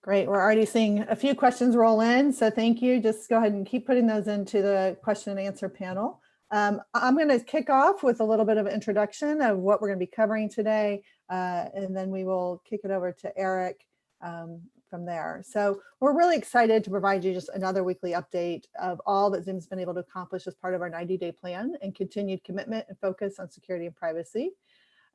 Great. We're already seeing a few questions roll in, so thank you. Just go ahead and keep putting those into the question and answer panel. I'm going to kick off with a little bit of an introduction of what we're going to be covering today, and then we will kick it over to Eric from there. So we're really excited to provide you just another weekly update of all that Zoom's been able to accomplish as part of our 90-day plan and continued commitment and focus on security and privacy.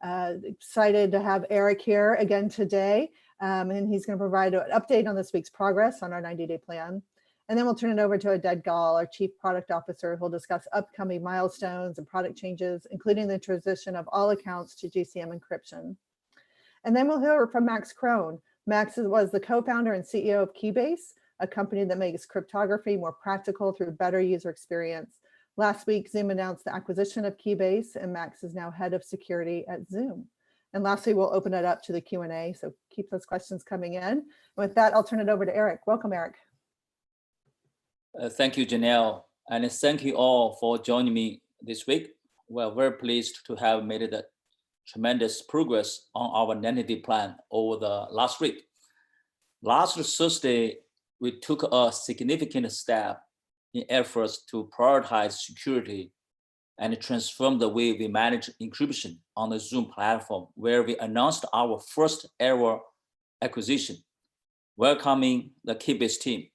Excited to have Eric here again today, and he's going to provide an update on this week's progress on our 90-day plan. And then we'll turn it over to Aded Gal, our Chief Product Officer, who will discuss upcoming milestones and product changes, including the transition of all accounts to GCM encryption. And then we'll hear from Max Krohn. Max was the co-founder and CEO of Keybase, a company that makes cryptography more practical through better user experience. Last week, Zoom announced the acquisition of Keybase, and Max is now head of security at Zoom. And lastly, we'll open it up to the Q&A, so keep those questions coming in. And with that, I'll turn it over to Eric. Welcome, Eric. Thank you, Janelle, and thank you all for joining me this week. We're very pleased to have made the tremendous progress on our 90-day plan over the last week. Last Thursday, we took a significant step in efforts to prioritize security and transform the way we manage encryption on the Zoom platform, where we announced our first ever acquisition, welcoming the Keybase team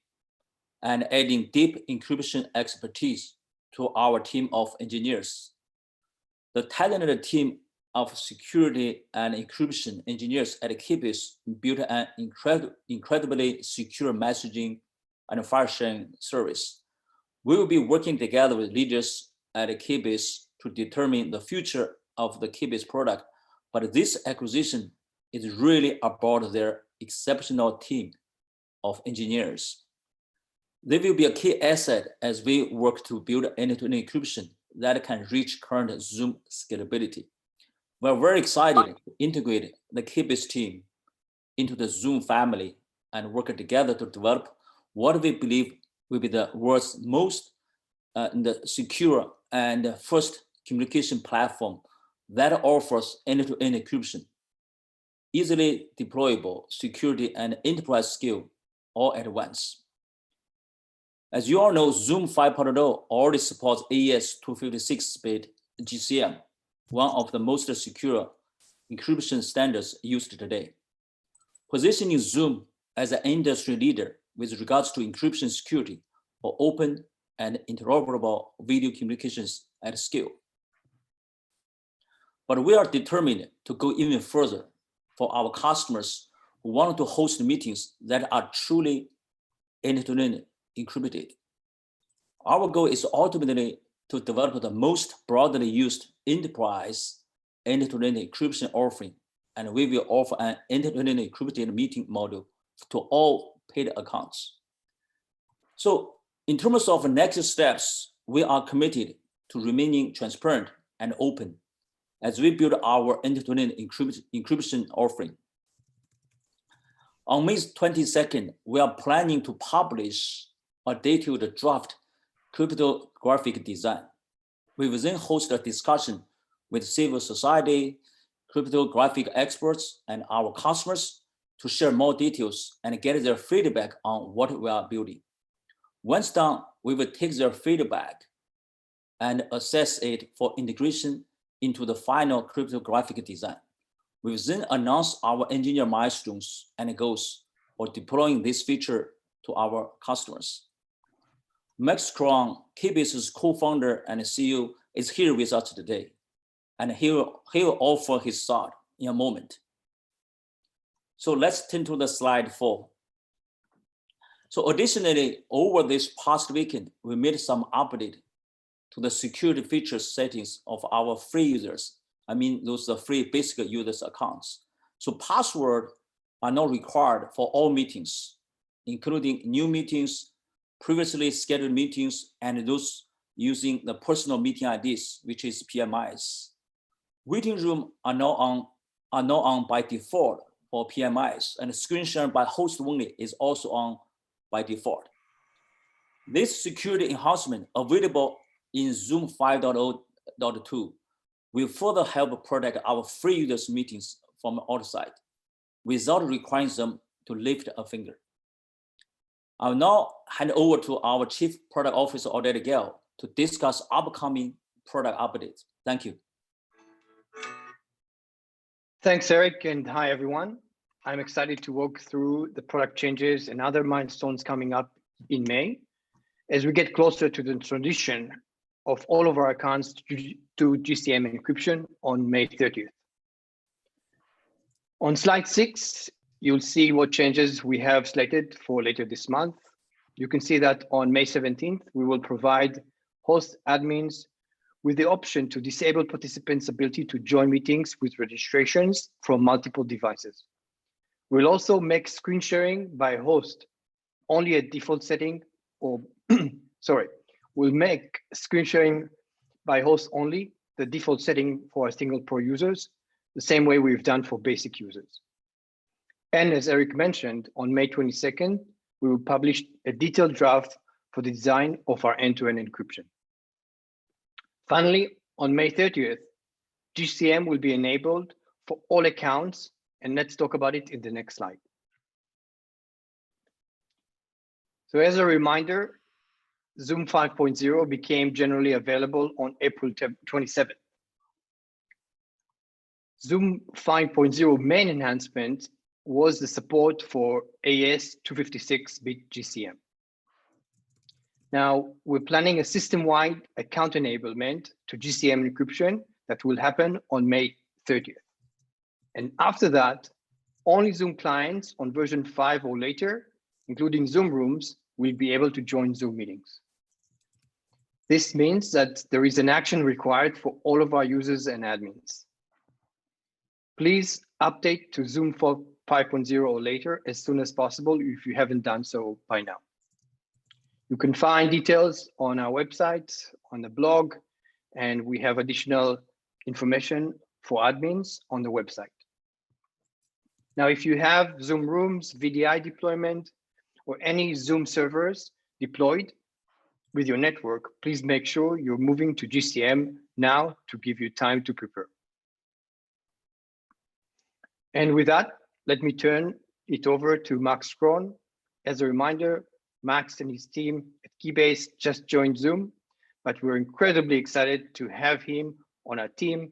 and adding deep encryption expertise to our team of engineers. The talented team of security and encryption engineers at Keybase built an incredibly secure messaging and file sharing service. We will be working together with leaders at Keybase to determine the future of the Keybase product, but this acquisition is really about their exceptional team of engineers. They will be a key asset as we work to build end-to-end encryption that can reach current Zoom scalability. We're very excited to integrate the Keybase team into the Zoom family and work together to develop what we believe will be the world's most secure and first communication platform that offers end-to-end encryption, easily deployable security and enterprise scale all at once. As you all know, Zoom 5.0 already supports AES 256-bit GCM, one of the most secure encryption standards used today. Positioning Zoom as an industry leader with regards to encryption security for open and interoperable video communications at scale. But we are determined to go even further for our customers who want to host meetings that are truly end-to-end encrypted. Our goal is ultimately to develop the most broadly used enterprise end-to-end encryption offering, and we will offer an end-to-end encrypted meeting model to all paid accounts. So in terms of next steps, we are committed to remaining transparent and open as we build our end-to-end encryption offering. On May 22nd, we are planning to publish a detailed draft cryptographic design. We will then host a discussion with civil society, cryptographic experts, and our customers to share more details and get their feedback on what we are building. Once done, we will take their feedback and assess it for integration into the final cryptographic design. We will then announce our engineer milestones and goals for deploying this feature to our customers. Max Krohn, Keybase's co-founder and CEO, is here with us today, and he will offer his thought in a moment. So let's turn to the slide 4. So additionally, over this past weekend, we made some update to the security features settings of our free users. I mean, those are free basic users accounts. So passwords are now required for all meetings, including new meetings, previously scheduled meetings, and those using the personal meeting IDs, which is PMIs. Waiting room are now on by default for PMIs, and screen sharing by host only is also on by default. This security enhancement available in Zoom 5.0.2 will further help protect our free users meetings from outside without requiring them to lift a finger. I'll now hand over to our Chief Product Officer, Odette Gale, to discuss upcoming product updates. Thank you. Thanks, Eric, and hi, everyone. I'm excited to walk through the product changes and other milestones coming up in May as we get closer to the transition of all of our accounts to GCM encryption on May 30th. On slide 6, you'll see what changes we have slated for later this month. You can see that on May 17th, we will provide host admins with the option to disable participants' ability to join meetings with registrations from multiple devices. We'll also make screen sharing by host only a default setting, or we'll make screen sharing by host only the default setting for our single pro users, the same way we've done for basic users. And as Eric mentioned, on May 22nd, we will publish a detailed draft for the design of our end-to-end encryption. Finally, on May 30th, GCM will be enabled for all accounts, and let's talk about it in the next slide. So as a reminder, Zoom 5.0 became generally available on April 27th. Zoom 5.0 main enhancement was the support for AES 256-bit GCM. Now, we're planning a system-wide account enablement to GCM encryption that will happen on May 30th. And after that, only Zoom clients on version 5 or later, including Zoom Rooms, will be able to join Zoom meetings. This means that there is an action required for all of our users and admins. Please update to Zoom 5.0 or later as soon as possible if you haven't done so by now. You can find details on our website, on the blog, and we have additional information for admins on the website. Now, if you have Zoom Rooms, VDI deployment, or any Zoom servers deployed with your network, please make sure you're moving to GCM now to give you time to prepare. And with that, let me turn it over to Max Kron. As a reminder, Max and his team at Keybase just joined Zoom, but we're incredibly excited to have him on our team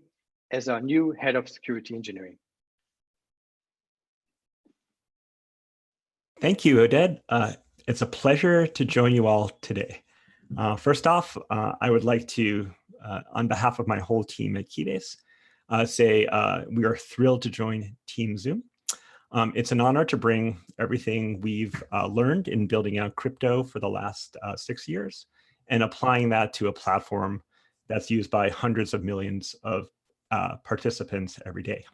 as our new head of security engineering. Thank you, Oded. It's a pleasure to join you all today. First off, I would like to, on behalf of my whole team at Keybase, say we are thrilled to join Team Zoom. It's an honor to bring everything we've learned in building out crypto for the last 6 years and applying that to a platform that's used by hundreds of millions of participants every day.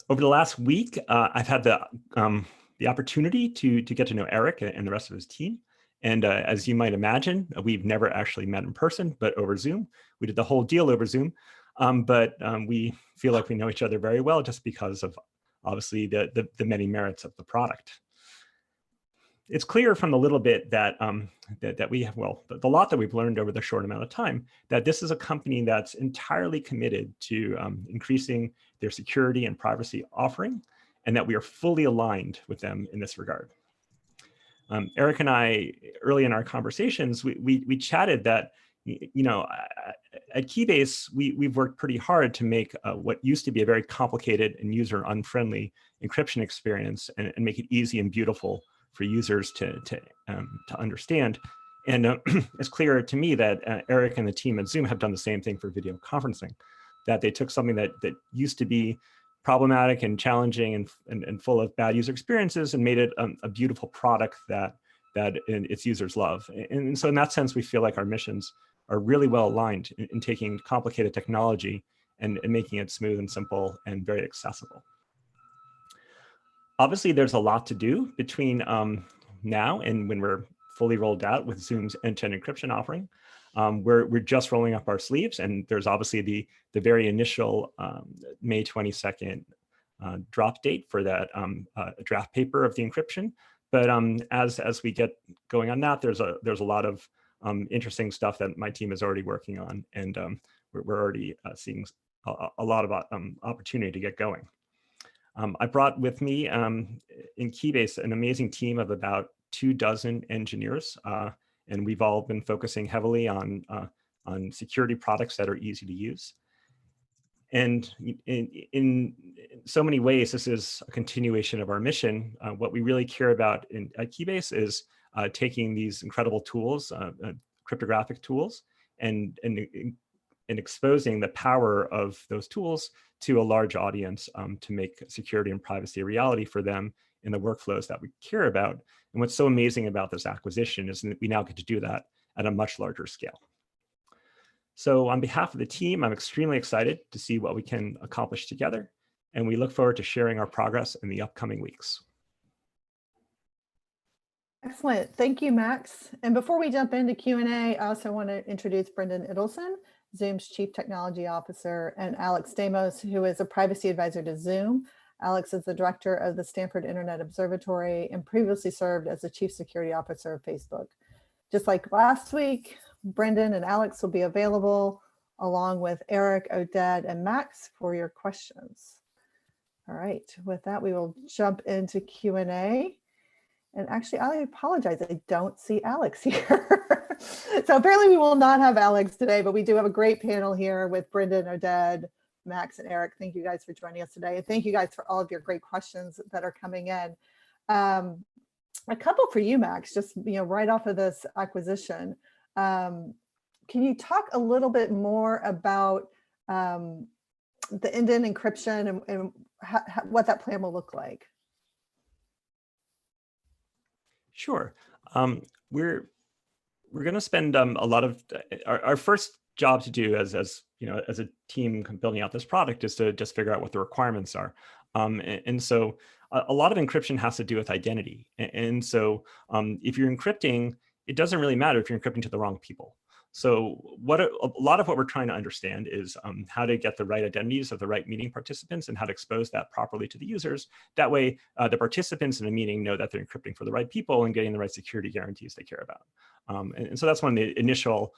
Over the last week, I've had the opportunity to get to know Eric and the rest of his team. And as you might imagine, we've never actually met in person, but over Zoom. We did the whole deal over Zoom, but we feel like we know each other very well just because of obviously the many merits of the product. It's clear from the little bit that that we have, well, the lot that we've learned over the short amount of time, that this is a company that's entirely committed to increasing their security and privacy offering, and that we are fully aligned with them in this regard. Eric and I, early in our conversations, we chatted that, you know, at Keybase, we've worked pretty hard to make what used to be a very complicated and user-unfriendly encryption experience and make it easy and beautiful for users to understand. And it's clear to me that Eric and the team at Zoom have done the same thing for video conferencing, that they took something that used to be problematic and challenging and full of bad user experiences and made it a beautiful product that its users love. And so in that sense, we feel like our missions are really well aligned in taking complicated technology and making it smooth and simple and very accessible. Obviously, there's a lot to do between now and when we're fully rolled out with Zoom's end-to-end encryption offering. We're just rolling up our sleeves, and there's obviously the very initial May 22nd drop date for that draft paper of the encryption. But as we get going on that, there's a lot of interesting stuff that my team is already working on, and we're already seeing a lot of opportunity to get going. I brought with me in Keybase an amazing team of about 24 engineers, and we've all been focusing heavily on security products that are easy to use. And in so many ways, this is a continuation of our mission. What we really care about at Keybase is taking these incredible tools, cryptographic tools, and exposing the power of those tools to a large audience to make security and privacy a reality for them in the workflows that we care about. And what's so amazing about this acquisition is that we now get to do that at a much larger scale. So on behalf of the team, I'm extremely excited to see what we can accomplish together, and we look forward to sharing our progress in the upcoming weeks. Excellent. Thank you, Max. And before we jump into Q&A, I also want to introduce Brendan Idelson, Zoom's Chief Technology Officer, and Alex Stamos, who is a privacy advisor to Zoom. Alex is the director of the Stanford Internet Observatory and previously served as the Chief Security Officer of Facebook. Just like last week, Brendan and Alex will be available along with Eric, Oded, and Max for your questions. All right, with that, we will jump into Q&A. And actually, I apologize, I don't see Alex here. So apparently we will not have Alex today, but we do have a great panel here with Brendan, Oded, Max, and Eric. Thank you guys for joining us today. And thank you guys for all of your great questions that are coming in. A couple for you, Max, just right off of this acquisition. Can you talk a little bit more about the end-to-end encryption and what that plan will look like? Sure. We're going to spend a lot of our first job to do as a team building out this product is to just figure out what the requirements are. And so a lot of encryption has to do with identity. And so if you're encrypting, it doesn't really matter if you're encrypting to the wrong people. So a lot of what we're trying to understand is how to get the right identities of the right meeting participants and how to expose that properly to the users. That way, the participants in a meeting know that they're encrypting for the right people and getting the right security guarantees they care about. And so that's one of the initial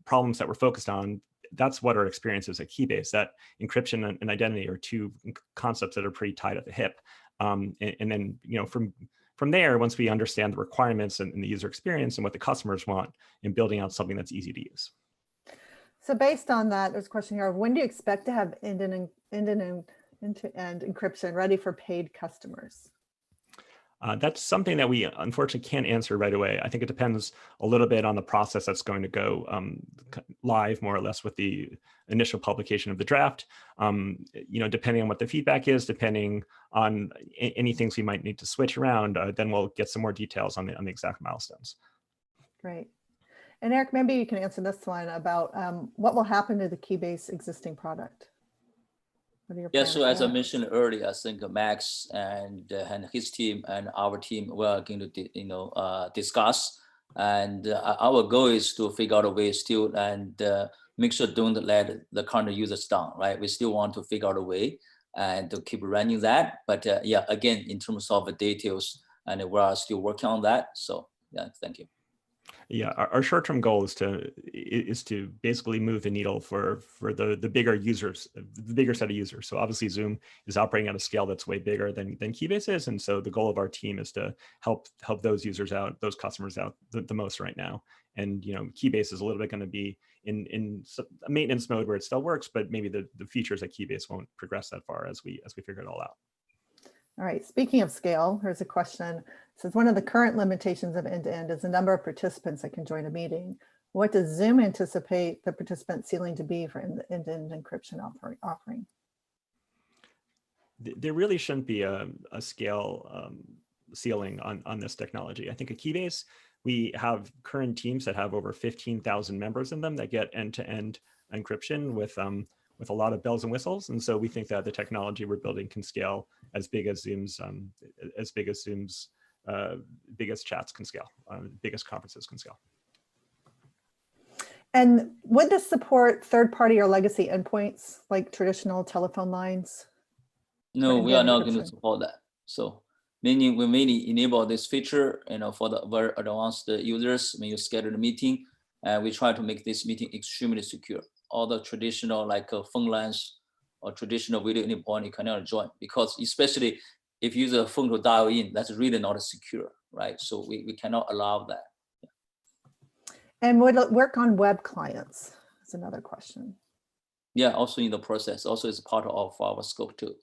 problems that we're focused on. That's what our experience is at Keybase, that encryption and identity are two concepts that are pretty tied at the hip. And then, from there, once we understand the requirements and the user experience and what the customers want, in building out something that's easy to use. So based on that, there's a question here of when do you expect to have end-to-end encryption ready for paid customers? That's something that we unfortunately can't answer right away. I think it depends a little bit on the process that's going to go live more or less with the initial publication of the draft. Depending on what the feedback is, depending on any things we might need to switch around, then we'll get some more details on the exact milestones. Great. And Eric, maybe you can answer this one about what will happen to the Keybase existing product? Yeah, so as I mentioned earlier, I think Max and his team and our team were going to discuss, and our goal is to figure out a way still and make sure don't let the current users down, right? We still want to figure out a way and to keep running that, but yeah, again, in terms of the details, and we are still working on that. So yeah, thank you. Yeah, our short-term goal is to basically move the needle for the bigger users, the bigger set of users. So obviously Zoom is operating at a scale that's way bigger than Keybase is, and so the goal of our team is to help those users out, those customers out the most right now. And Keybase is a little bit going to be in a maintenance mode where it still works, but maybe the features at Keybase won't progress that far as we figure it all out. All right, speaking of scale, here's a question. It says, one of the current limitations of end-to-end is the number of participants that can join a meeting. What does Zoom anticipate the participant ceiling to be for end-to-end encryption offering? There really shouldn't be a scale ceiling on this technology. I think at Keybase, we have current teams that have over 15,000 members in them that get end-to-end encryption with a lot of bells and whistles. And so we think that the technology we're building can scale as big as Zoom's biggest chats can scale, biggest conferences can scale. And would this support third-party or legacy endpoints like traditional telephone lines? No, we are not going to support that. So meaning we mainly enable this feature, for the very advanced users when you schedule a meeting, and we try to make this meeting extremely secure. All the traditional like phone lines or traditional video endpoint, you cannot join, because especially if you use a phone to dial in, that's really not secure, right? So we cannot allow that. And would it work on web clients? That's another question. Yeah, also in the process, also is part of our scope too.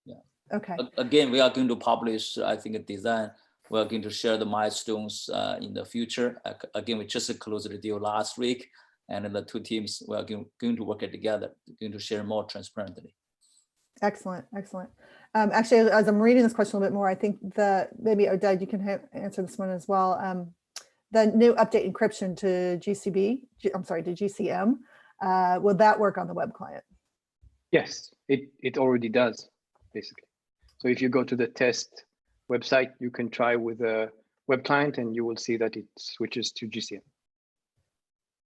Yeah. Okay. Again, we are going to publish, I think, a design. We are going to share the milestones in the future. Again, we just closed the deal last week, and the two teams, we are going to work together, going to share more transparently. Excellent, excellent. Actually, as I'm reading this question a little bit more, I think maybe Oded, you can answer this one as well. The new update encryption to to GCM, will that work on the web client? Yes, it already does, basically. So if you go to the test website, you can try with a web client and you will see that it switches to GCM.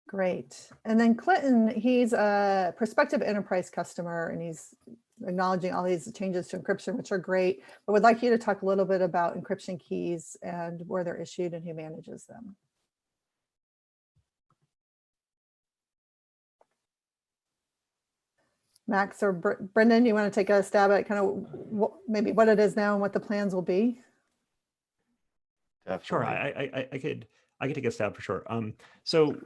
Great. And then Clinton, he's a prospective enterprise customer, and he's acknowledging all these changes to encryption, which are great, but would like you to talk a little bit about encryption keys and where they're issued and who manages them. Max or Brendan, you want to take a stab at kind of maybe what it is now and what the plans will be? Definitely. Sure, I could take a stab for sure. So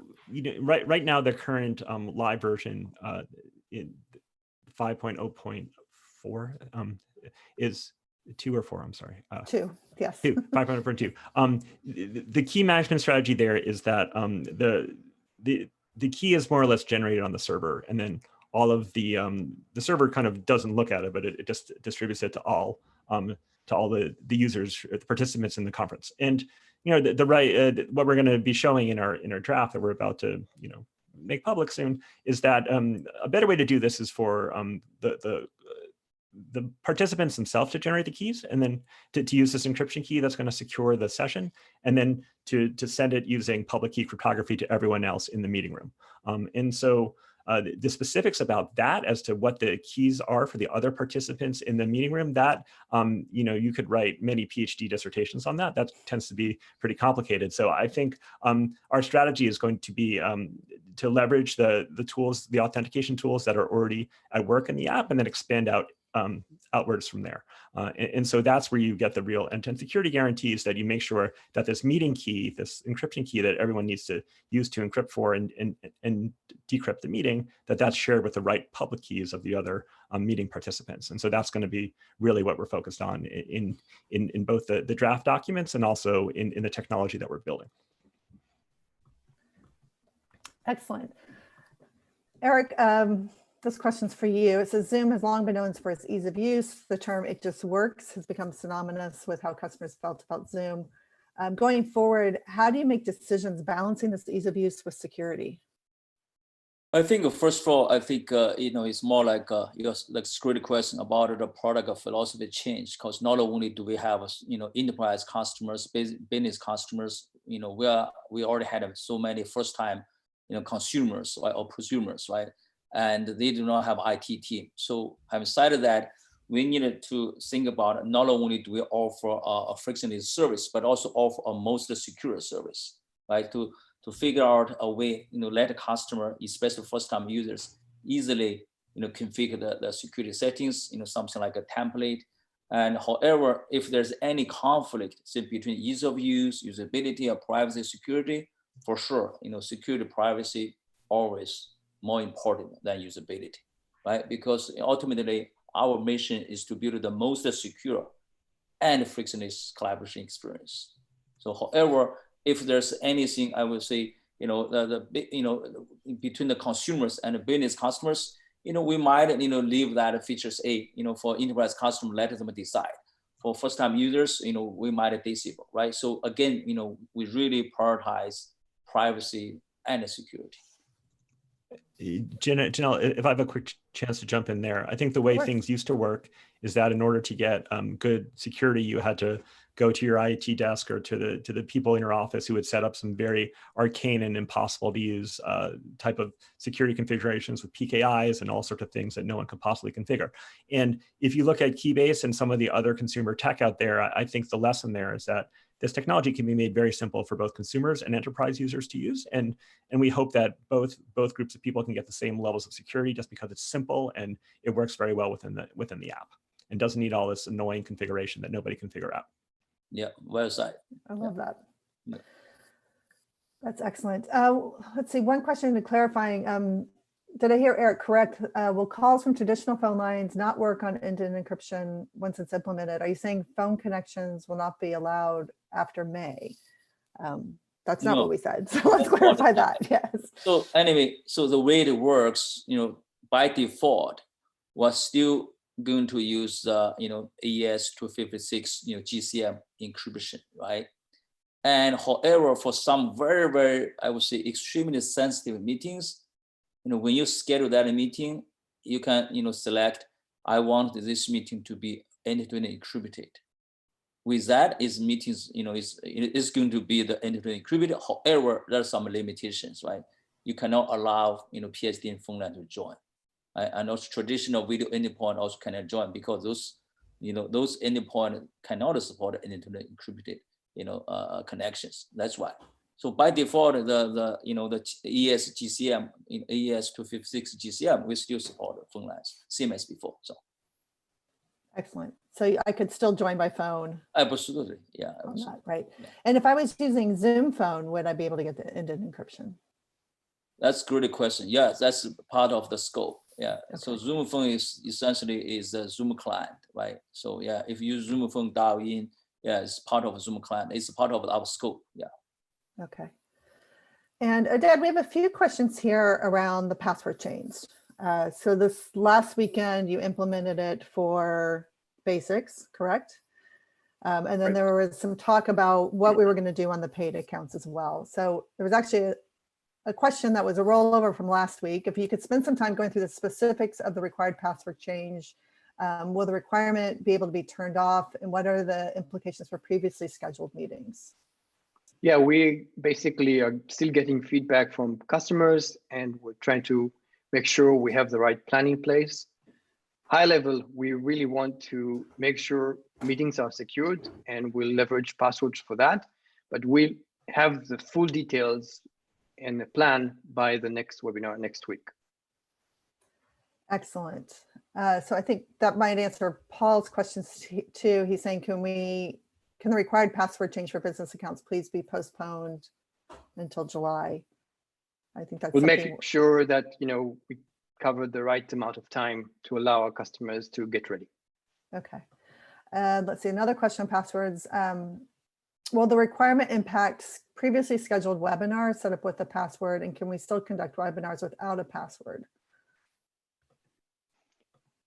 right now the current live version in 5.0.4 is 2 or 4. I'm sorry. 2. Yes. 2. 5.0.2. The key management strategy there is that the key is more or less generated on the server, and then all of the server kind of doesn't look at it, but it just distributes it to all the users, the participants in the conference. And what we're going to be showing in our draft that we're about to make public soon is that a better way to do this is for the participants themselves to generate the keys, and then to use this encryption key that's going to secure the session, and then to send it using public key cryptography to everyone else in the meeting room. And so the specifics about that as to what the keys are for the other participants in the meeting room, that you could write many PhD dissertations on that. That tends to be pretty complicated. So I think our strategy is going to be to leverage the tools, the authentication tools that are already at work in the app, and then expand outwards from there. And so that's where you get the real end-to-end security guarantees, that you make sure that this meeting key, this encryption key that everyone needs to use to encrypt for and decrypt the meeting, that's shared with the right public keys of the other meeting participants. And so that's going to be really what we're focused on in both the draft documents and also in the technology that we're building. Excellent. Eric, this question's for you. It says, Zoom has long been known for its ease of use. The term "it just works" has become synonymous with how customers felt about Zoom. Going forward, how do you make decisions balancing this ease of use with security? I think first of all, I think it's more like security question about the product philosophy change, because not only do we have enterprise customers, business customers, we already had so many first time consumers, right, or prosumers, right? And they do not have IT team. So having cited that, we needed to think about not only do we offer a frictionless service, but also offer a most secure service, right? To figure out a way, let the customer, especially first-time users, easily, configure the security settings, something like a template. And however, if there's any conflict between ease of use, usability, or privacy, security, for sure, security, privacy, always more important than usability, right? Because ultimately, our mission is to build the most secure and frictionless collaboration experience. So, however, if there's anything, I would say, between the consumers and the business customers, we might, leave that features for enterprise customer, let them decide. For first-time users, we might disable, right? So again, we really prioritize privacy and security. Janelle, if I have a quick chance to jump in there, I think the way things used to work is that in order to get good security, you had to go to your IT desk or to the people in your office who would set up some very arcane and impossible to use type of security configurations with PKIs and all sorts of things that no one could possibly configure. And if you look at Keybase and some of the other consumer tech out there, I think the lesson there is that this technology can be made very simple for both consumers and enterprise users to use. And we hope that both groups of people can get the same levels of security just because it's simple and it works very well within the app and doesn't need all this annoying configuration that nobody can figure out. Yeah, well said. I love that. Yeah. That's excellent. Let's see, one question to clarifying. Did I hear Eric correct? Will calls from traditional phone lines not work on end-to-end encryption once it's implemented? Are you saying phone connections will not be allowed after May? That's not what we said. So let's clarify that. Yes. So anyway, so the way it works, by default, we're still going to use AES 256, GCM encryption, right? And however, for some very, very, I would say, extremely sensitive meetings, when you schedule that meeting, you can, select, I want this meeting to be end-to-end encrypted. With that, is meetings, it's going to be the end-to-end encrypted. However, there are some limitations, right? You cannot allow, PSTN phone line to join. Right? And also traditional video endpoint also cannot join because those, those endpoint cannot support end-to-end encrypted, connections. That's why. So by default, the AES GCM, AES 256 GCM, we still support phone lines, same as before. So excellent. So I could still join by phone. Absolutely, yeah. That, right. Yeah. And if I was using Zoom phone, would I be able to get the end-to-end encryption? That's a great question. Yes, that's part of the scope. Yeah. Okay. So Zoom phone is essentially a Zoom client, right? So yeah, if you use Zoom phone dial in, yeah, it's part of a Zoom client. It's part of our scope. Yeah. Okay. And Dad, we have a few questions here around the password change. So this last weekend, you implemented it for basics, correct? And then there was some talk about what we were going to do on the paid accounts as well. So there was actually a question that was a rollover from last week. If you could spend some time going through the specifics of the required password change, will the requirement be able to be turned off, and what are the implications for previously scheduled meetings? Yeah, we basically are still getting feedback from customers, and we're trying to make sure we have the right plan in place. High level, we really want to make sure meetings are secured, and we'll leverage passwords for that. But we'll have the full details and the plan by the next webinar next week. Excellent. So I think that might answer Paul's questions too. He's saying, can the required password change for business accounts please be postponed until July? I think that's we'll make sure that we cover the right amount of time to allow our customers to get ready. Okay. Let's see, another question on passwords. Will the requirement impact previously scheduled webinars set up with a password, and can we still conduct webinars without a password?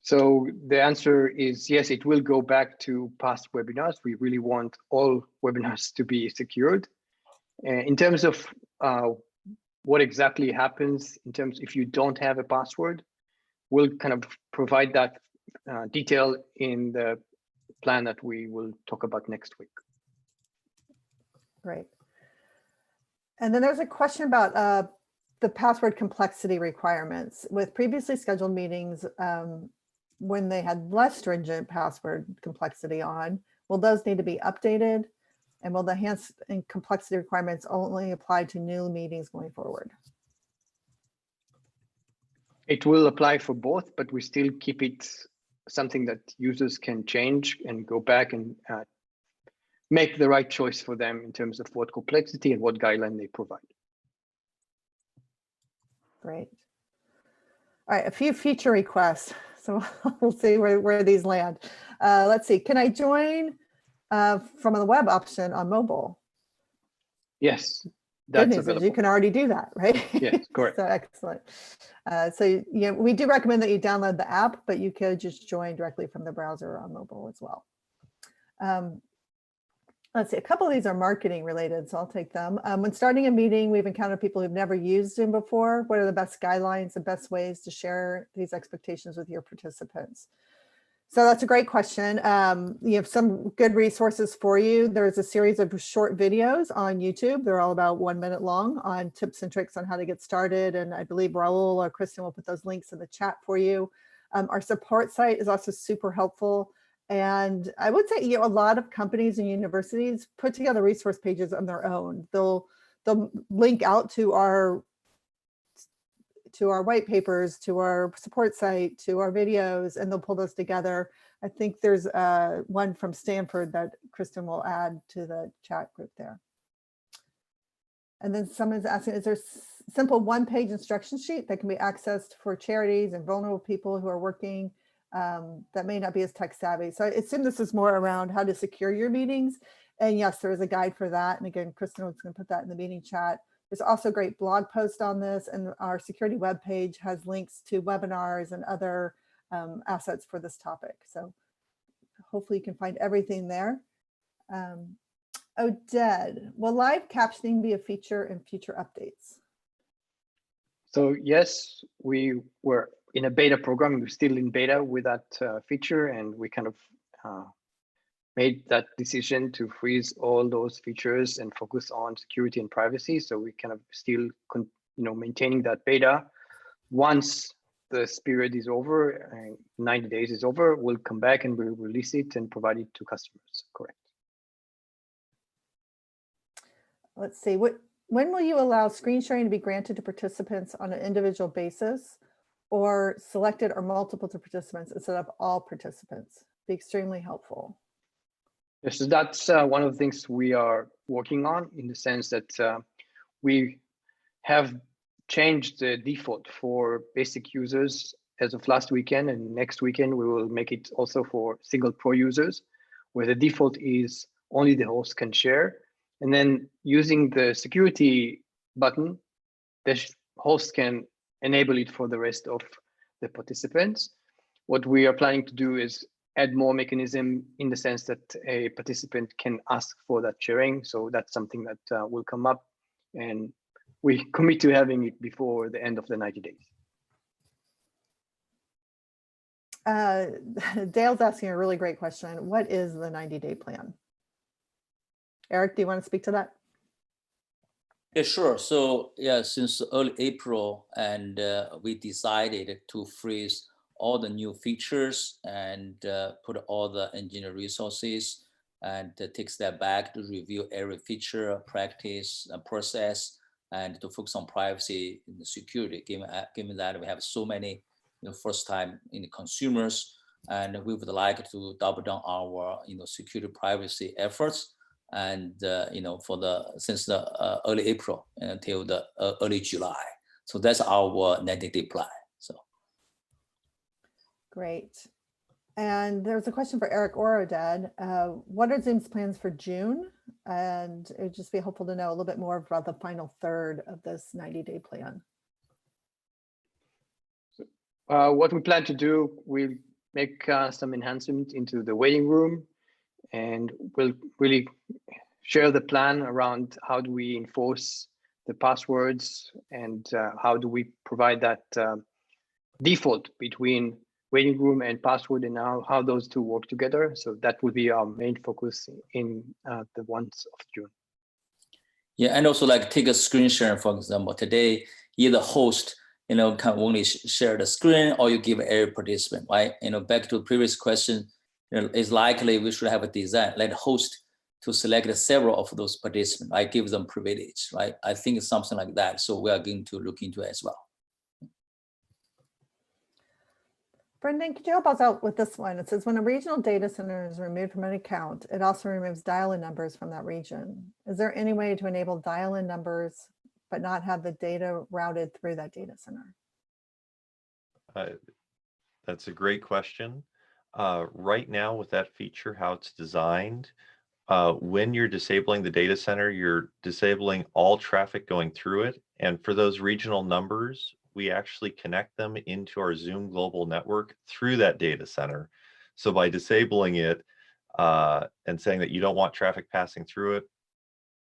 So the answer is yes, it will go back to past webinars. We really want all webinars to be secured. In terms of what exactly happens in terms if you don't have a password, we'll kind of provide that detail in the plan that we will talk about next week. Great. And then there's a question about the password complexity requirements. With previously scheduled meetings, when they had less stringent password complexity on, will those need to be updated? And will the enhanced complexity requirements only apply to new meetings going forward? It will apply for both, but we still keep it something that users can change and go back and make the right choice for them in terms of what complexity and what guideline they provide. Great. All right, a few feature requests. So we'll see where these land. Let's see, can I join from the web option on mobile? Yes, Good that's news available. is you can already do that, right? Yes, correct. So excellent. So we do recommend that you download the app, but you could just join directly from the browser on mobile as well. Let's see, a couple of these are marketing related, so I'll take them. When starting a meeting, we've encountered people who've never used Zoom before. What are the best guidelines and best ways to share these expectations with your participants? So that's a great question. You have some good resources for you. There's a series of short videos on YouTube. They're all about 1 minute long on tips and tricks on how to get started. And I believe Raul or Kristen will put those links in the chat for you. Our support site is also super helpful. And I would say, a lot of companies and universities put together resource pages on their own. They'll link out to our white papers, to our support site, to our videos, and they'll pull those together. I think there's one from Stanford that Kristen will add to the chat group there. And then someone's asking, is there a simple one-page instruction sheet that can be accessed for charities and vulnerable people who are working that may not be as tech savvy? So I assume this is more around how to secure your meetings. And yes, there is a guide for that. And again, Kristen was going to put that in the meeting chat. There's also a great blog post on this, and our security webpage has links to webinars and other assets for this topic. So hopefully you can find everything there. Oded, will live captioning be a feature in future updates? So yes, we were in a beta program. We're still in beta with that feature, and we kind of made that decision to freeze all those features and focus on security and privacy. So we kind of still, maintaining that beta. Once this period is over and 90 days is over, we'll come back and we'll release it and provide it to customers. Correct. Let's see, when will you allow screen sharing to be granted to participants on an individual basis, or selected or multiple to participants instead of all participants? Be extremely helpful. Yes, so that's one of the things we are working on, in the sense that we have changed the default for basic users as of last weekend, and next weekend we will make it also for single pro users, where the default is only the host can share. And then using the security button, the host can enable it for the rest of the participants. What we are planning to do is add more mechanism, in the sense that a participant can ask for that sharing. So that's something that will come up, and we commit to having it before the end of the 90 days. Dale's asking a really great question. What is the 90-day plan? Eric, do you want to speak to that? Yeah, sure. So yeah, since early April, and we decided to freeze all the new features and put all the engineer resources, and take a step back to review every feature, practice, process, and to focus on privacy and security, given that we have so many first time consumers, and we would like to double down our security privacy efforts. And since the early April until the early July. So that's our 90-day plan. So great. And there's a question for Eric or Oded. What are Zoom's plans for June? And it would just be helpful to know a little bit more about the final third of this 90-day plan. What we plan to do, we'll make some enhancements into the waiting room, and we'll really share the plan around how do we enforce the passwords, and how do we provide that default between waiting room and password, and how those two work together. So that will be our main focus in the ones of June. yeah, and also like take a screen share, for example. Today, either host can only share the screen, or you give every participant, right? Back to the previous question, it's likely we should have a design, let host to select several of those participants, right? Give them privilege, right? I think it's something like that. So we are going to look into it as well. Brendan, could you help us out with this one? It says, when a regional data center is removed from an account, it also removes dial-in numbers from that region. Is there any way to enable dial-in numbers but not have the data routed through that data center? That's a great question. Right now with that feature, how it's designed, when you're disabling the data center, you're disabling all traffic going through it. And for those regional numbers, we actually connect them into our Zoom global network through that data center. So by disabling it and saying that you don't want traffic passing through it,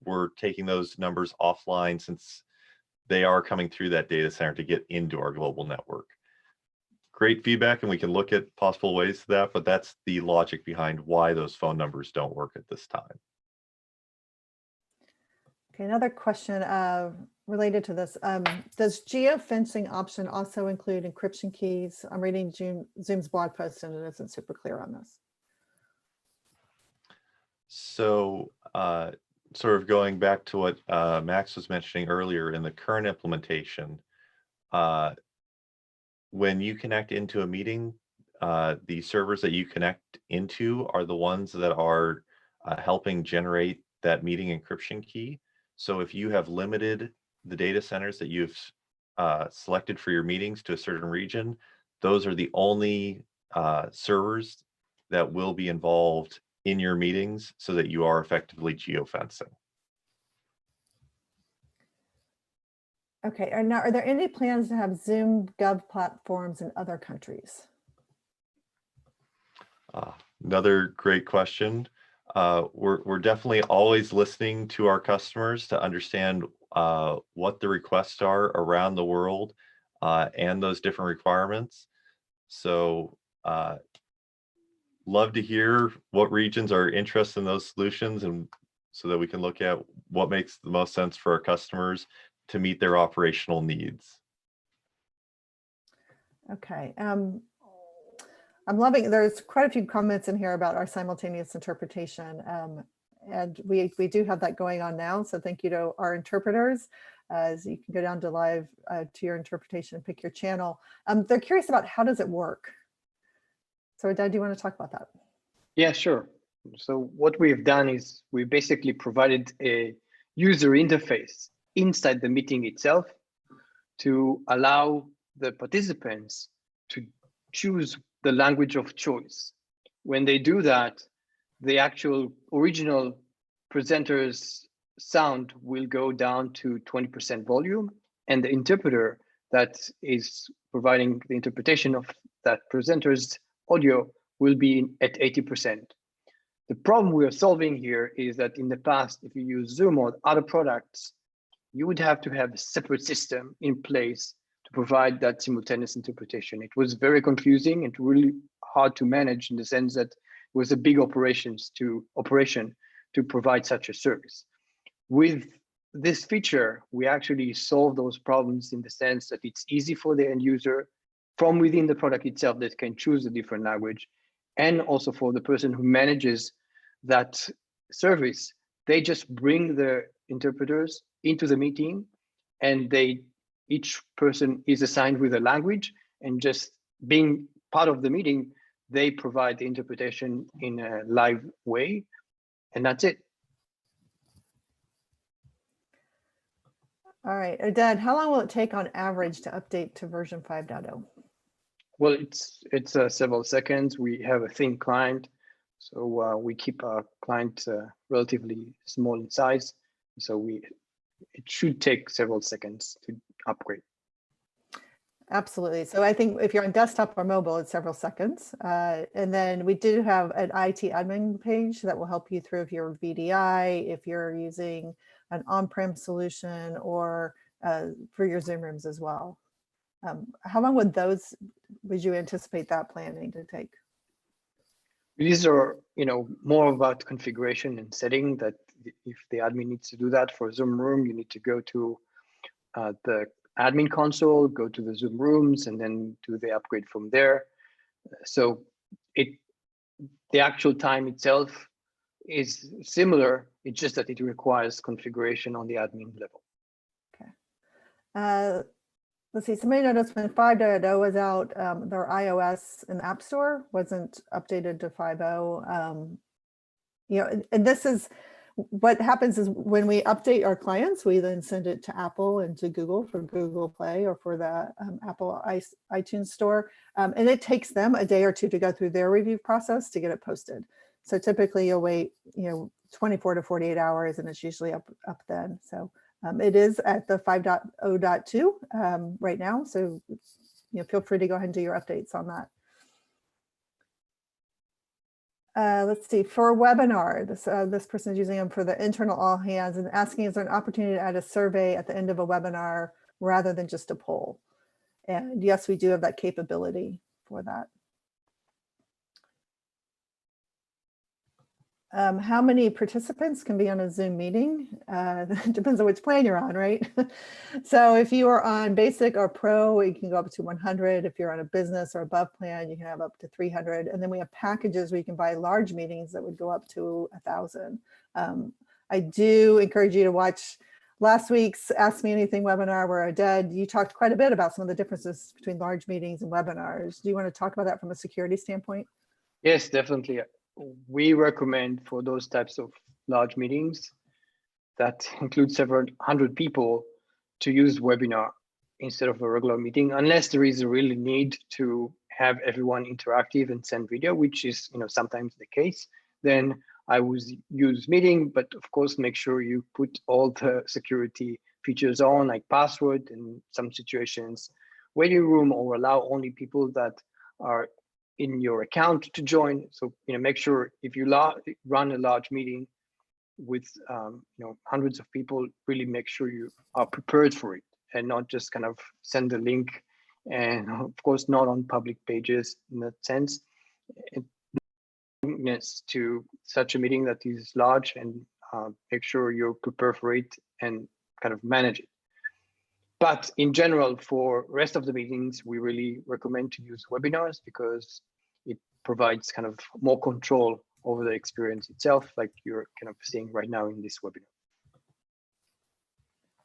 we're taking those numbers offline, since they are coming through that data center to get into our global network. Great feedback, and we can look at possible ways to that, but that's the logic behind why those phone numbers don't work at this time. Okay, another question related to this. Does geofencing option also include encryption keys? I'm reading Zoom's blog post and it isn't super clear on this. So sort of going back to what Max was mentioning earlier in the current implementation, when you connect into a meeting, the servers that you connect into are the ones that are helping generate that meeting encryption key. So if you have limited the data centers that you've selected for your meetings to a certain region, those are the only servers that will be involved in your meetings so that you are effectively geofencing. Okay, and now are there any plans to have Zoom Gov platforms in other countries? Another great question. We're definitely always listening to our customers to understand what the requests are around the world and those different requirements. So love to hear what regions are interested in those solutions, and so that we can look at what makes the most sense for our customers to meet their operational needs. Okay. I'm loving, there's quite a few comments in here about our simultaneous interpretation. And we do have that going on now. So thank you to our interpreters. As you can go down to live to your interpretation and pick your channel. They're curious about how does it work? So Dad, do you want to talk about that? Yeah, sure. So what we've done is we basically provided a user interface inside the meeting itself to allow the participants to choose the language of choice. When they do that, the actual original presenter's sound will go down to 20% volume, and the interpreter that is providing the interpretation of that presenter's audio will be at 80%. The problem we are solving here is that in the past, if you use Zoom or other products, you would have to have a separate system in place to provide that simultaneous interpretation. It was very confusing and really hard to manage in the sense that it was a big operation to provide such a service. With this feature, we actually solve those problems in the sense that it's easy for the end user from within the product itself that can choose a different language, and also for the person who manages that service. They just bring the interpreters into the meeting, and each person is assigned with a language, and just being part of the meeting, they provide the interpretation in a live way, and that's it. All right, Dad, how long will it take on average to update to version 5.0? Well, it's several seconds. We have a thin client, so we keep our client relatively small in size. So it should take several seconds to upgrade. Absolutely. So I think if you're on desktop or mobile, it's several seconds. And then we do have an IT admin page that will help you through if you're VDI, if you're using an on-prem solution, or for your Zoom rooms as well. How long would you anticipate that planning to take? These are, more about configuration and setting, that if the admin needs to do that for Zoom room, you need to go to the admin console, go to the Zoom rooms, and then do the upgrade from there. So the actual time itself is similar. It's just that it requires configuration on the admin level. Okay. Let's see, somebody noticed when 5.0 was out, their iOS and App Store wasn't updated to 5.0. And this is what happens is when we update our clients, we then send it to Apple and to Google for Google Play or for the Apple iTunes Store. And it takes them a day or two to go through their review process to get it posted. So typically you'll wait, 24 to 48 hours, and it's usually up then. So it is at the 5.0.2 right now. So feel free to go ahead and do your updates on that. Let's see, for a webinar, this person is using them for the internal all hands and asking, is there an opportunity to add a survey at the end of a webinar rather than just a poll? And yes, we do have that capability for that. How many participants can be on a Zoom meeting? Depends on which plan you're on, right? So if you are on basic or pro, you can go up to 100. If you're on a business or above plan, you can have up to 300. And then we have packages where you can buy large meetings that would go up to 1,000. I do encourage you to watch last week's Ask Me Anything webinar where Oded, you talked quite a bit about some of the differences between large meetings and webinars. Do you want to talk about that from a security standpoint? Yes, definitely. We recommend for those types of large meetings that include several hundred people to use webinar instead of a regular meeting, unless there is a really need to have everyone interactive and send video, which is sometimes the case. Then I would use meeting, but of course make sure you put all the security features on, like password, in some situations waiting room, or allow only people that are in your account to join. So make sure if you run a large meeting with hundreds of people, really make sure you are prepared for it and not just kind of send a link, and of course not on public pages in that sense. To such a meeting that is large, and make sure you're prepared for it and kind of manage it. But in general, for rest of the meetings, we really recommend to use webinars because it provides kind of more control over the experience itself, like you're kind of seeing right now in this webinar.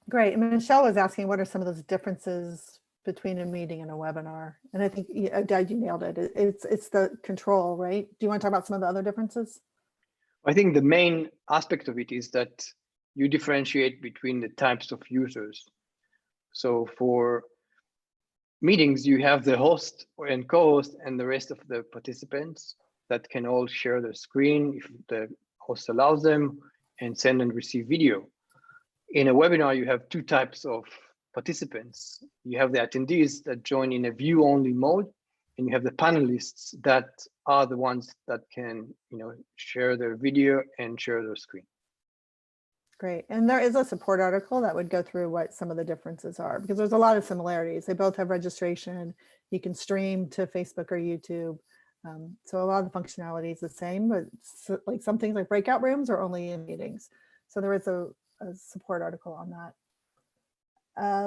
Great. And Michelle was asking, what are some of those differences between a meeting and a webinar? And I think, Dad, you nailed it. It's the control, right? Do you want to talk about some of the other differences? I think the main aspect of it is that you differentiate between the types of users. So for meetings, you have the host and co-host and the rest of the participants that can all share the screen if the host allows them, and send and receive video. In a webinar, you have two types of participants. You have the attendees that join in a view-only mode, and you have the panelists that are the ones that can share their video and share their screen. Great. And there is a support article that would go through what some of the differences are, because there's a lot of similarities. They both have registration. You can stream to Facebook or YouTube. So a lot of the functionality is the same, but like some things like breakout rooms are only in meetings. So there is a support article on that.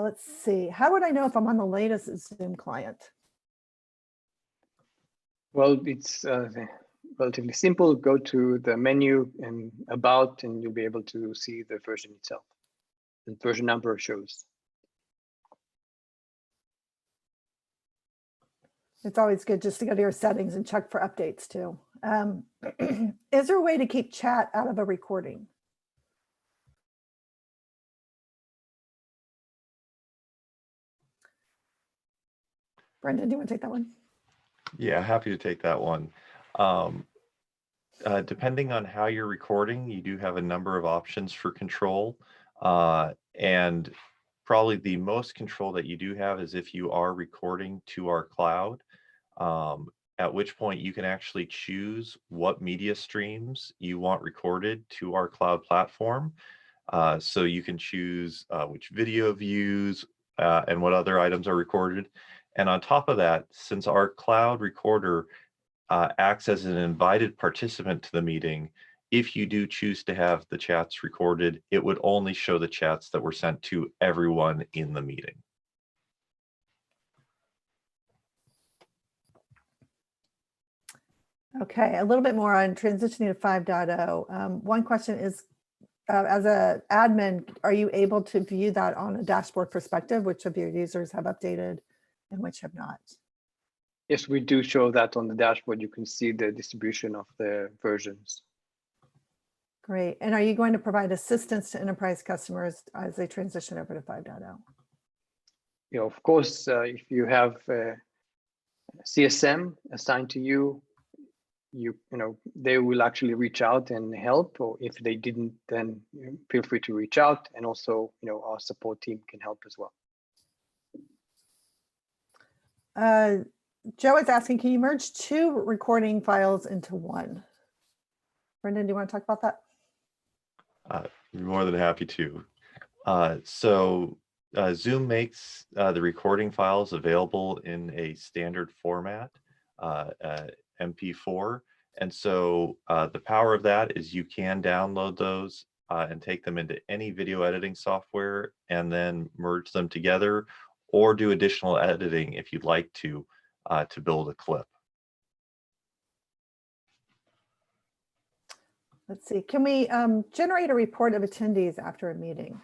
Let's see. How would I know if I'm on the latest Zoom client? Well, it's relatively simple. Go to the menu and about, and you'll be able to see the version itself. The version number shows. It's always good just to go to your settings and check for updates too. Is there a way to keep chat out of a recording? Brendan, do you want to take that one? Yeah, happy to take that one. Depending on how you're recording, you do have a number of options for control. And probably the most control that you do have is if you are recording to our cloud, at which point you can actually choose what media streams you want recorded to our cloud platform. So you can choose which video views and what other items are recorded. And on top of that, since our cloud recorder acts as an invited participant to the meeting, if you do choose to have the chats recorded, it would only show the chats that were sent to everyone in the meeting. Okay, a little bit more on transitioning to 5.0. One question is, as an admin, are you able to view that on a dashboard perspective, which of your users have updated and which have not? Yes, we do show that on the dashboard. You can see the distribution of the versions. Great. And are you going to provide assistance to enterprise customers as they transition over to 5.0? Of course, if you have CSM assigned to you, they will actually reach out and help, or if they didn't, then feel free to reach out, and also our support team can help as well. Joe is asking, can you merge two recording files into one? Brendan, do you want to talk about that? More than happy to. Zoom makes the recording files available in a standard format, MP4, And so the power of that is you can download those and take them into any video editing software and then merge them together, or do additional editing if you'd like to build a clip. Let's see, can we generate a report of attendees after a meeting?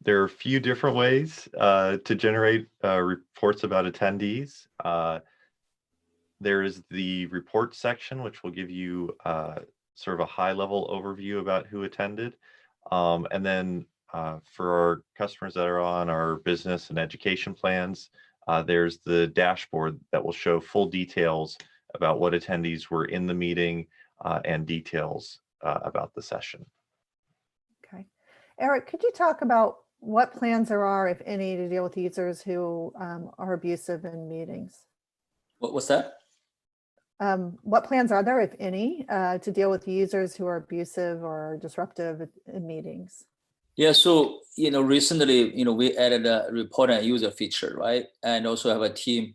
There are a few different ways to generate reports about attendees. There is the report section, which will give you sort of a high-level overview about who attended. And then for our customers that are on our business and education plans, there's the dashboard that will show full details about what attendees were in the meeting and details about the session. Okay. Eric, could you talk about what plans there are, if any, to deal with users who are abusive in meetings? What's that? What plans are there, if any, to deal with users who are abusive or disruptive in meetings? Yeah, so, recently, we added a report and user feature, right? And also have a team.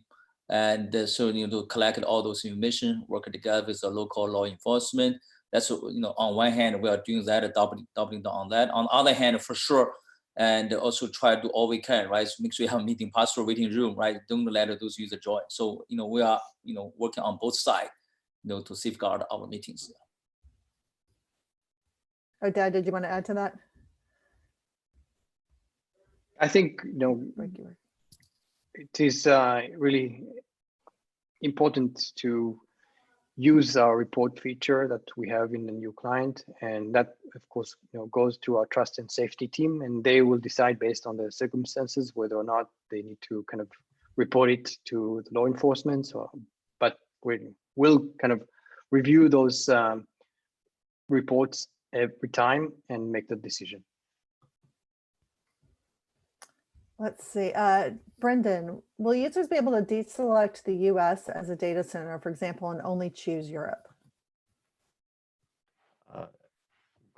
And so, to collect all those information, working together with the local law enforcement. That's, on one hand, we are doing that, doubling down on that. On the other hand, for sure, and also try to do all we can, right? So make sure you have a meeting password waiting room, right? Don't let those users join. So, we are, working on both sides, to safeguard our meetings. Oded, did you want to add to that? I think, it is really important to use our report feature that we have in the new client, and that of course goes to our trust and safety team, and they will decide based on the circumstances whether or not they need to kind of report it to the law enforcement. But we'll kind of review those reports every time and make the decision. Let's see, Brendan, will users be able to deselect the US as a data center, for example, and only choose Europe?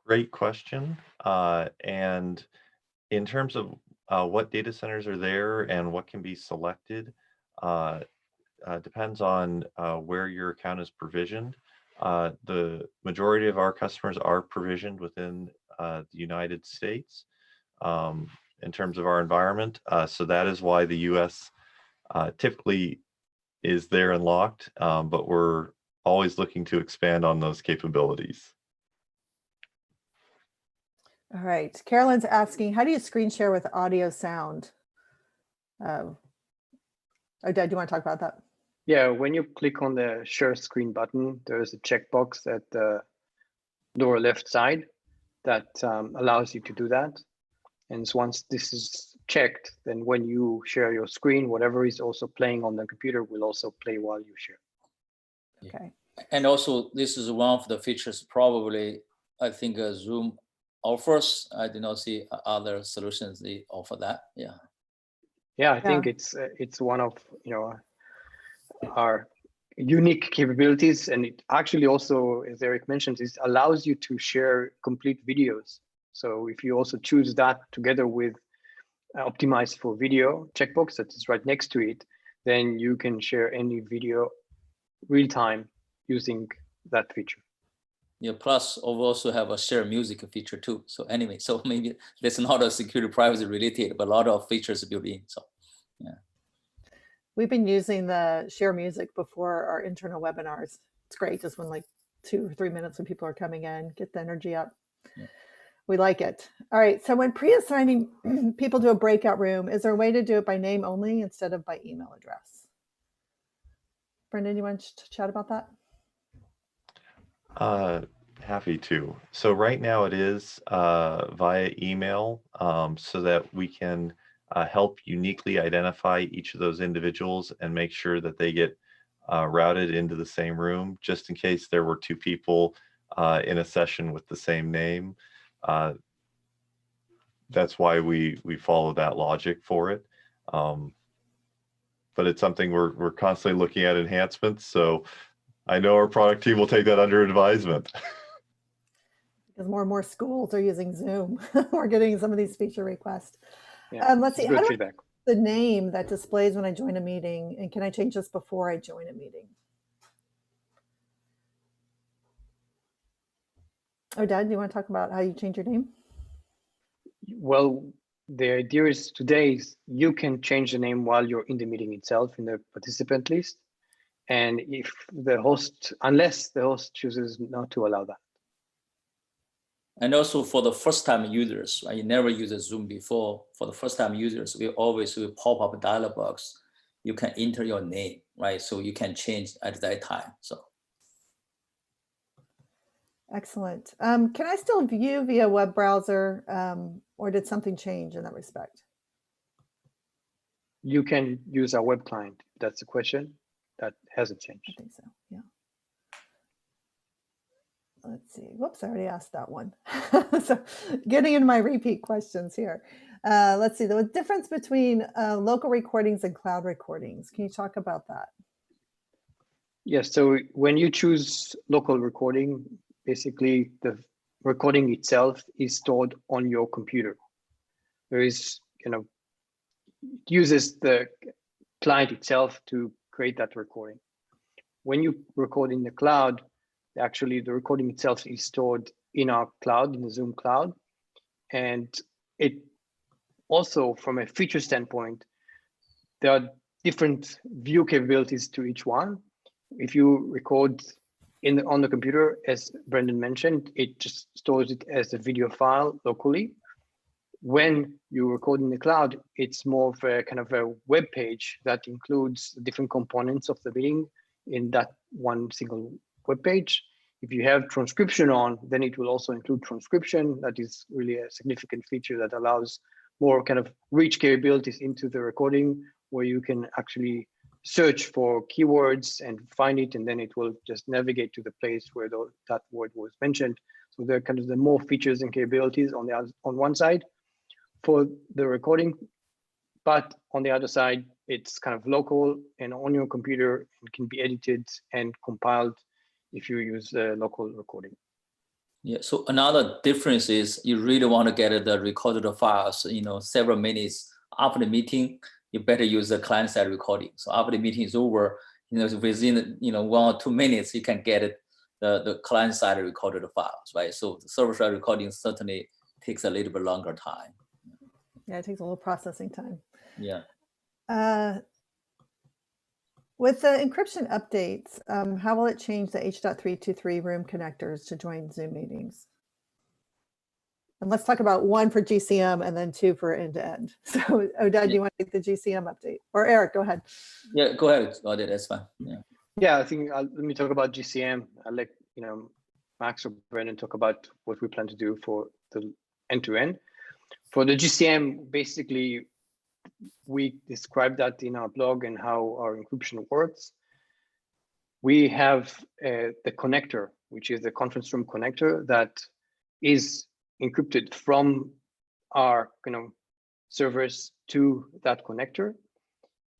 Great question. And in terms of what data centers are there and what can be selected, depends on where your account is provisioned. The majority of our customers are provisioned within the United States. In terms of our environment. So that is why the US typically is there and locked, but we're always looking to expand on those capabilities. All right, Carolyn's asking, how do you screen share with audio sound? Oded, do you want to talk about that? Yeah, when you click on the share screen button, there's a checkbox at the lower left side that allows you to do that. And so once this is checked, then when you share your screen, whatever is also playing on the computer will also play while you share. Okay. And also, this is one of the features probably, I think Zoom offers. I do not see other solutions they offer that. Yeah. Yeah, I think it's one of our unique capabilities, and it actually also, as Eric mentioned, it allows you to share complete videos. So if you also choose that together with optimize for video checkbox that is right next to it, then you can share any video real time using that feature. Yeah, plus we also have a share music feature too. So anyway, so maybe that's not a security privacy related, but a lot of features built in. So yeah. We've been using the share music before our internal webinars. It's great, just when like 2 or 3 minutes when people are coming in, get the energy up. Yeah. We like it. All right, so when pre-assigning people to a breakout room, is there a way to do it by name only instead of by email address? Brendan, you want to chat about that? Happy to. So right now it is via email, so that we can help uniquely identify each of those individuals and make sure that they get routed into the same room, just in case there were 2 people in a session with the same name. That's why we follow that logic for it. But it's something we're constantly looking at enhancements. So I know our product team will take that under advisement. Because more and more schools are using Zoom. We're getting some of these feature requests. Yeah, let's see. good feedback. the name that displays when I join a meeting? And can I change this before I join a meeting? Oh, Dad, do you want to talk about how you change your name? Well, the idea is today is you can change the name while you're in the meeting itself in the participant list. And if the host, unless the host chooses not to allow that. And also for the first time users, right? You never used Zoom before. For the first time users, we always will pop up a dialog box. You can enter your name, right? So you can change at that time. So. Excellent. Can I still view via web browser, or did something change in that respect? You can use our web client. That's the question. That hasn't changed. I think so, yeah. Let's see. Whoops, I already asked that one. So getting into my repeat questions here. Let's see, the difference between local recordings and cloud recordings. Can you talk about that? Yes, so when you choose local recording, basically the recording itself is stored on your computer. There is, it uses the client itself to create that recording. When you record in the cloud, actually the recording itself is stored in our cloud, in the Zoom cloud. And it also, from a feature standpoint, there are different view capabilities to each one. If you record on the computer, as Brendan mentioned, it just stores it as a video file locally. When you record in the cloud, it's more of a kind of a web page that includes different components of the meeting in that one single web page. If you have transcription on, then it will also include transcription. That is really a significant feature that allows more kind of rich capabilities into the recording, where you can actually search for keywords and find it, and then it will just navigate to the place where that word was mentioned. So there are kind of the more features and capabilities on one side for the recording, but on the other side, it's kind of local and on your computer and can be edited and compiled if you use local recording. Yeah, so another difference is you really want to get the recorded files, several minutes after the meeting, you better use the client-side recording. So after the meeting is over, within 1 or 2 minutes, you can get it, the client-side recorded files, right? So the server-side recording certainly takes a little bit longer time. Yeah, it takes a little processing time. Yeah. With the encryption updates, how will it change the H.323 room connectors to join Zoom meetings? And let's talk about 1 for GCM and then 2 for end-to-end. So, Oded, do you want to take the GCM update? Or Eric, go ahead. Yeah, go ahead, Oded, that's fine. Yeah, I think let me talk about GCM. I'll let Max or Brendan talk about what we plan to do for the end-to-end. For the GCM, basically, we described that in our blog and how our encryption works. We have the connector, which is the conference room connector that is encrypted from our servers to that connector.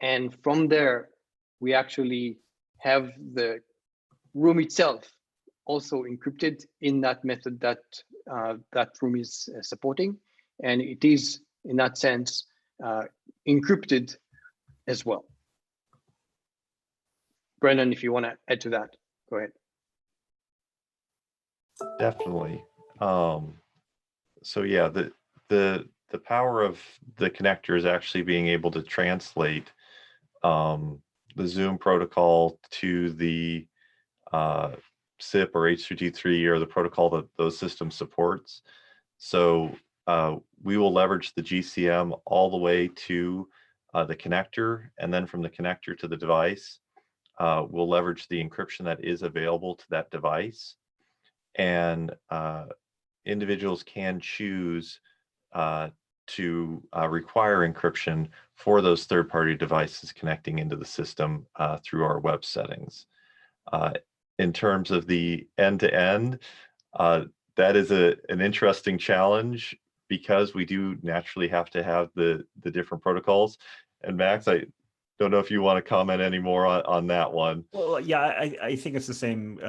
And from there, we actually have the room itself also encrypted in that method that that room is supporting. And it is, in that sense, encrypted as well. Brendan, if you want to add to that, go ahead. Definitely. So yeah, the power of the connector is actually being able to translate the Zoom protocol to the SIP or H.323 or the protocol that those systems supports. So we will leverage the GCM all the way to the connector, and then from the connector to the device, we'll leverage the encryption that is available to that device. And individuals can choose to require encryption for those third-party devices connecting into the system through our web settings. In terms of the end-to-end, that is an interesting challenge because we do naturally have to have the different protocols. And Max, I don't know if you want to comment any more on that one. Well, yeah, I think it's the same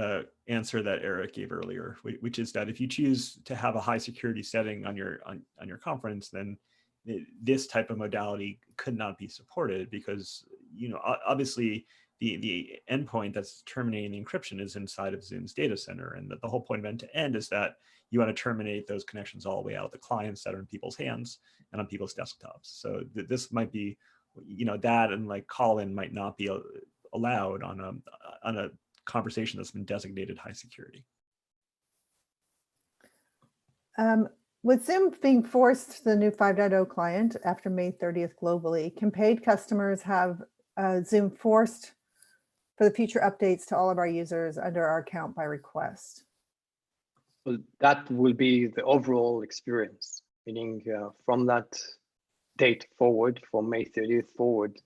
answer that Eric gave earlier, which is that if you choose to have a high security setting on your conference, then this type of modality could not be supported because, obviously the endpoint that's terminating the encryption is inside of Zoom's data center. And the whole point of end-to-end is that you want to terminate those connections all the way out of the clients that are in people's hands and on people's desktops. So this might be, that and like call-in might not be allowed on a conversation that's been designated high security. With Zoom being forced to the new 5.0 client after May 30th globally, can paid customers have Zoom forced for the future updates to all of our users under our account by request? Well, that will be the overall experience, meaning from that date forward, from May 30th forward,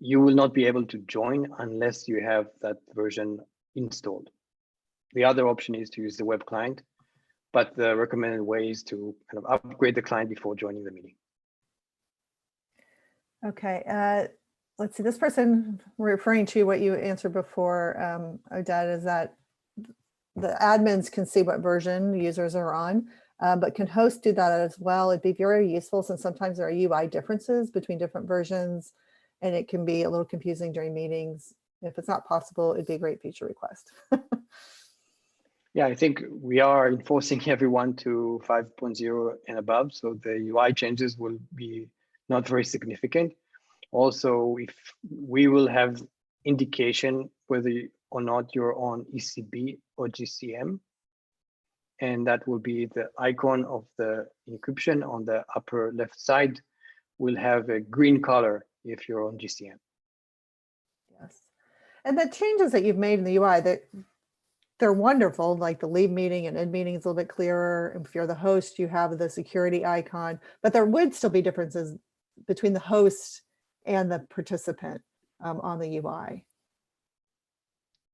you will not be able to join unless you have that version installed. The other option is to use the web client, but the recommended way is to kind of upgrade the client before joining the meeting. Okay, let's see, this person referring to what you answered before, Odette, is that the admins can see what version users are on, but can hosts do that as well? It'd be very useful since sometimes there are UI differences between different versions and it can be a little confusing during meetings. If it's not possible, it'd be a great feature request. Yeah, I think we are enforcing everyone to 5.0 and above, so the UI changes will be not very significant. Also, if we will have indication whether or not you're on ECB or GCM, and that will be the icon of the encryption on the upper left side will have a green color if you're on GCM. Yes, and the changes that you've made in the UI, they're wonderful, like the leave meeting and end meeting is a little bit clearer. If you're the host, you have the security icon, but there would still be differences between the host and the participant on the UI.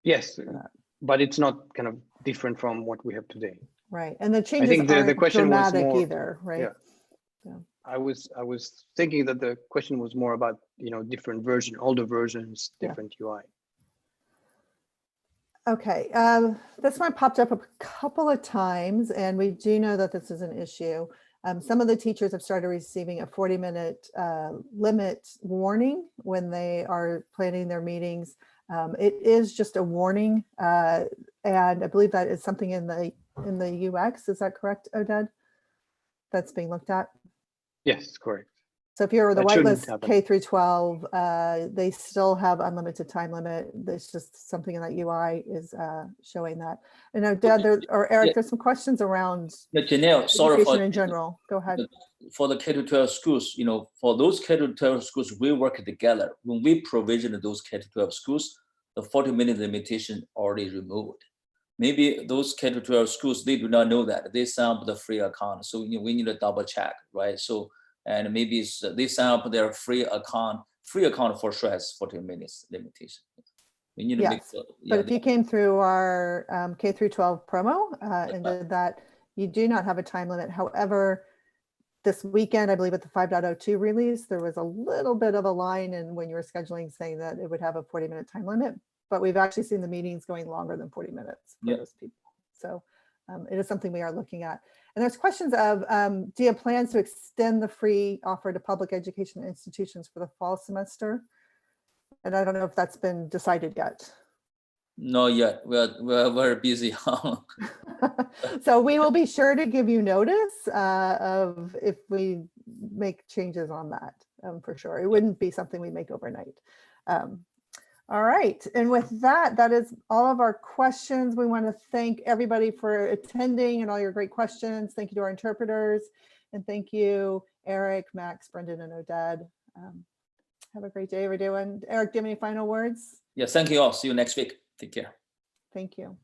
Yes, but it's not kind of different from what we have today. Right, and the changes I think aren't the question was dramatic more, either, right? Yeah. I was thinking that the question was more about different version, older versions, different UI. Okay, this one popped up a couple of times, and we do know that this is an issue. Some of the teachers have started receiving a 40-minute limit warning when they are planning their meetings. It is just a warning, and I believe that is something in the UX. Is that correct, Oded? That's being looked at? Yes, correct. So if you're the That shouldn't whitelist happen. K through 12, they still have unlimited time limit. There's just something in that UI is showing that. And Oded or Eric, there's some questions around Janelle, sorry education for in general. Go ahead. For the K-12 schools, for those K-12 schools, we work together. When we provision those K-12 schools, the 40-minute limitation already removed. Maybe those K-12 schools, they do not know that. They sign up the free account. So we need to double check, right? So, and maybe they sign up their free account for sure has 40 minutes limitation. We need to make sure. But if you came through our K through 12 promo and did that, you do not have a time limit. However, this weekend, I believe at the 5.02 release, there was a little bit of a line in when you were scheduling saying that it would have a 40-minute time limit, but we've actually seen the meetings going longer than 40 minutes for those people. So it is something we are looking at. And there's questions of, do you have plans to extend the free offer to public education institutions for the fall semester? And I don't know if that's been decided yet. Not yet. We're very busy. So we will be sure to give you notice of if we make changes on that, for sure. It wouldn't be something we make overnight. All right, and with that, that is all of our questions. We want to thank everybody for attending and all your great questions. Thank you to our interpreters, and thank you, Eric, Max, Brendan, and Oded. Have a great day, everyone. Eric, do you have any final words? Yeah, thank you all. See you next week. Take care. Thank you.